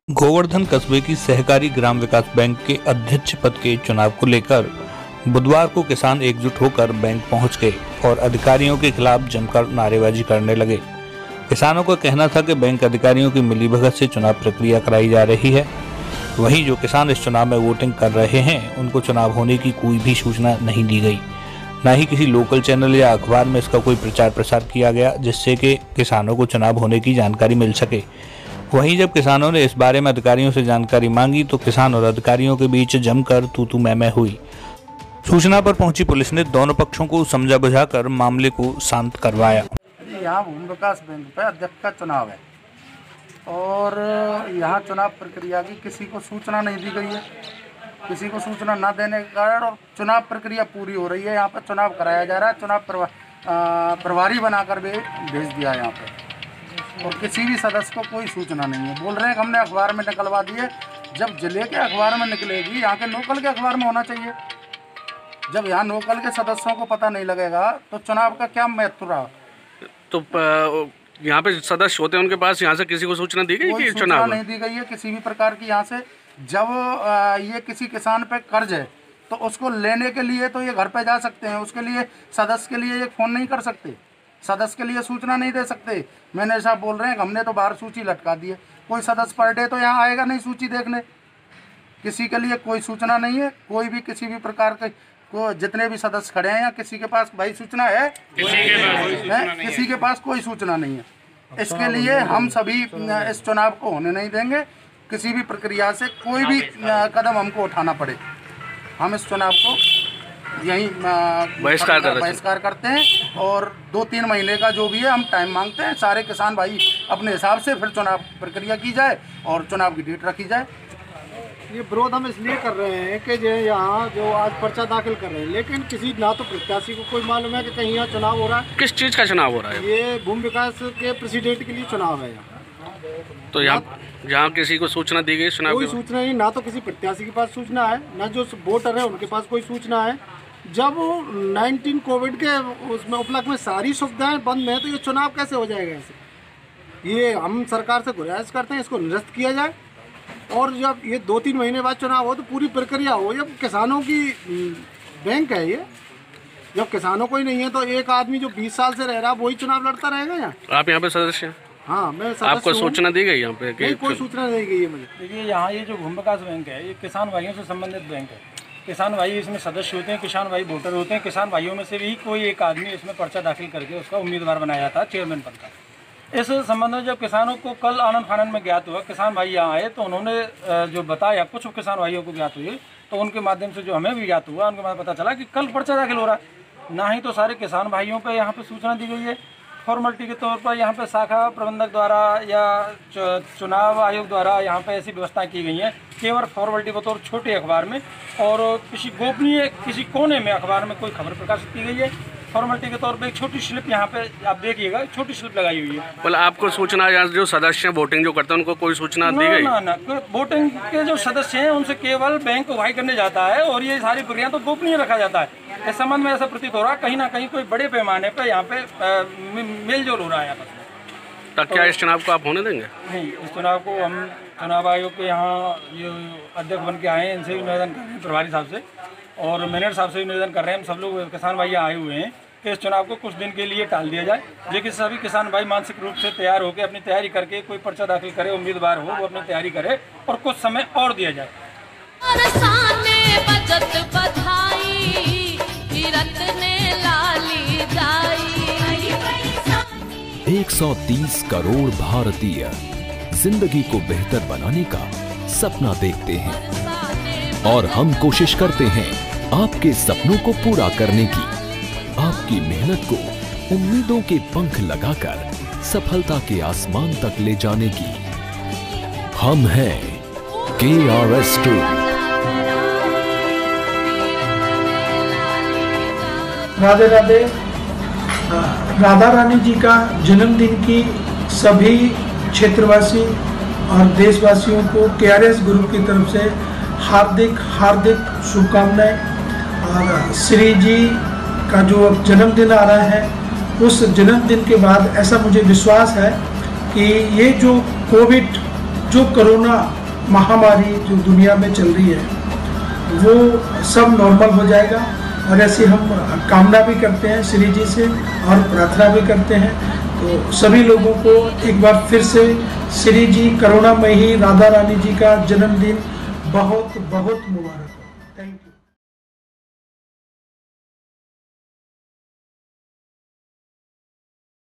गोवर्धन कस्बे की सहकारी ग्राम विकास बैंक के अध्यक्ष पद के चुनाव को लेकर बुधवार को किसान एकजुट होकर बैंक पहुंच गए और अधिकारियों के खिलाफ जमकर नारेबाजी करने लगे। किसानों का कहना था कि बैंक अधिकारियों की मिलीभगत से चुनाव प्रक्रिया कराई जा रही है। वहीं जो किसान इस चुनाव में वोटिंग कर रहे हैं उनको चुनाव होने की कोई भी सूचना नहीं दी गई, न ही किसी लोकल चैनल या अखबार में इसका कोई प्रचार प्रसार किया गया जिससे कि किसानों को चुनाव होने की जानकारी मिल सके। वहीं जब किसानों ने इस बारे में अधिकारियों से जानकारी मांगी तो किसान और अधिकारियों के बीच जमकर तू मैं हुई। सूचना पर पहुंची पुलिस ने दोनों पक्षों को समझा बुझाकर मामले को शांत करवाया। यहाँ भूमि विकास बैंक पे अध्यक्ष का चुनाव है और यहाँ चुनाव प्रक्रिया की किसी को सूचना नहीं दी गई है। किसी को सूचना न देने के कारण और चुनाव प्रक्रिया पूरी हो रही है। यहाँ पर चुनाव कराया जा रहा है। चुनाव प्रभारी बनाकर भी भेज दिया है यहाँ पे और किसी भी सदस्य को कोई सूचना नहीं है। बोल रहे हैं कि हमने अखबार में निकलवा दिए। जब जिले के अखबार में निकलेगी, यहाँ के लोकल के अखबार में होना चाहिए। जब यहाँ लोकल के सदस्यों को पता नहीं लगेगा तो चुनाव का क्या महत्व रहा। तो यहाँ पे सदस्य होते हैं उनके पास यहाँ से किसी को सूचना दी गई कि चुनाव नहीं दी गई है किसी भी प्रकार की। यहाँ से जब ये किसी किसान पे कर्ज है तो उसको लेने के लिए तो ये घर पे जा सकते हैं, उसके लिए सदस्य के लिए ये फ़ोन नहीं कर सकते, सदस्य के लिए सूचना नहीं दे सकते। मैनेजर साहब बोल रहे हैं हमने तो बाहर सूची लटका दी है। कोई सदस्य पर डे तो यहाँ आएगा नहीं सूची देखने। किसी के लिए कोई सूचना नहीं है। कोई भी किसी भी प्रकार के को जितने भी सदस्य खड़े हैं यहाँ किसी के पास भाई सूचना है? किसी के पास कोई सूचना नहीं है। इसके लिए हम सभी इस चुनाव को होने नहीं देंगे। किसी भी प्रक्रिया से कोई भी कदम हमको उठाना पड़े, हम इस चुनाव को यही बहिष्कार करते हैं और 2-3 महीने का जो भी है हम टाइम मांगते हैं। सारे किसान भाई अपने हिसाब से फिर चुनाव प्रक्रिया की जाए और चुनाव की डेट रखी जाए। ये विरोध हम इसलिए कर रहे हैं कि जो यहाँ जो आज पर्चा दाखिल कर रहे हैं, लेकिन किसी ना तो प्रत्याशी को कोई मालूम है कि कहीं यहाँ चुनाव हो रहा है। किस चीज़ का चुनाव हो रहा है? ये भूमि विकास के प्रेसिडेंट के लिए चुनाव है यहाँ। तो यहाँ किसी को सूचना दी गई चुनाव? कोई सूचना नहीं, ना तो किसी प्रत्याशी के पास सूचना है, ना जो वोटर है उनके पास कोई सूचना है। जब 19 कोविड के उसमें उपलक्ष्य में सारी सुविधाएं बंद हैं तो ये चुनाव कैसे हो जाएगा ऐसे? ये हम सरकार से गुजारिश करते हैं इसको निरस्त किया जाए और जब ये 2-3 महीने बाद चुनाव हो तो पूरी प्रक्रिया हो। जब किसानों की बैंक है ये, जब किसानों को ही नहीं है तो एक आदमी जो 20 साल से रह रहा है वही चुनाव लड़ता रहेगा यहाँ। आप यहाँ पे सदस्य हैं? हाँ, मैं सदस्य। आपको सूचना दी गई यहाँ पे? नहीं, कोई सूचना नहीं गई है मुझे। देखिए, यहाँ ये जो भूमि विकास बैंक है ये किसान भाइयों से संबंधित बैंक है। किसान भाई इसमें सदस्य होते हैं, किसान भाई वोटर होते हैं। किसान भाइयों में से भी कोई एक आदमी इसमें पर्चा दाखिल करके उसका उम्मीदवार बनाया जाता है चेयरमैन पद का। इस संबंध में जब किसानों को कल आनंद फानन में ज्ञात हुआ, किसान भाई यहाँ आए तो उन्होंने जो बताया, कुछ किसान भाइयों को ज्ञात हुई तो उनके माध्यम से जो हमें भी ज्ञात हुआ, उनके बाद पता चला कि कल पर्चा दाखिल हो रहा है। ना ही तो सारे किसान भाइयों पर यहाँ पर सूचना दी गई है। फॉर्मेलिटी के तौर पर यहाँ पे शाखा प्रबंधक द्वारा या चुनाव आयोग द्वारा यहाँ पे ऐसी व्यवस्था की गई है केवल फॉर्मेलिटी के तौर छोटे अखबार में और किसी गोपनीय किसी कोने में अखबार में कोई खबर प्रकाशित की गई है। फॉर्मेलिटी के तौर पे एक छोटी स्लिप यहाँ पे आप देखिएगा, छोटी स्लिप लगाई हुई है। बोला आपको सूचना, यहाँ जो सदस्य वोटिंग जो करते हैं उनको कोई सूचना दी गई? ना, वोटिंग के जो सदस्य हैं उनसे केवल बैंक उगाही करने जाता है और ये सारी प्रक्रिया तो गोपनीय रखा जाता है। इस संबंध में ऐसा प्रतीत हो रहा है कहीं ना कहीं कोई बड़े पैमाने पर यहाँ पे मेलजोल हो रहा है आपस में। तब क्या इस चुनाव को आप होने देंगे? नहीं, इस चुनाव को हम चुनाव आयोग के यहाँ ये अध्यक्ष बन के आए हैं, इनसे भी निवेदन कर रहे हैं, प्रभारी साहब से और मैनेजर साहब से भी निवेदन कर रहे हैं। हम सब लोग किसान भाई आए हुए हैं कि इस चुनाव को कुछ दिन के लिए टाल दिया जाए, लेकिन सभी किसान भाई मानसिक रूप से तैयार होकर अपनी तैयारी करके कोई पर्चा दाखिल करे, उम्मीदवार हो वो अपनी तैयारी करे और कुछ समय और दिया जाए। 130 करोड़ भारतीय जिंदगी को बेहतर बनाने का सपना देखते हैं और हम कोशिश करते हैं आपके सपनों को पूरा करने की। आपकी मेहनत को उम्मीदों के पंख लगाकर सफलता के आसमान तक ले जाने की। हम हैं KRS2। राधे राधे। राधा रानी जी का जन्मदिन की सभी क्षेत्रवासी और देशवासियों को KRS ग्रुप की तरफ से हार्दिक शुभकामनाएं। और श्री जी का जो जन्मदिन आ रहा है उस जन्मदिन के बाद ऐसा मुझे विश्वास है कि ये जो कोविड जो कोरोना महामारी जो दुनिया में चल रही है वो सब नॉर्मल हो जाएगा। और ऐसी हम कामना भी करते हैं श्री जी से और प्रार्थना भी करते हैं। तो सभी लोगों को एक बार फिर से श्री जी करुणामयी राधा रानी जी का जन्मदिन बहुत बहुत मुबारक हो। Thank you.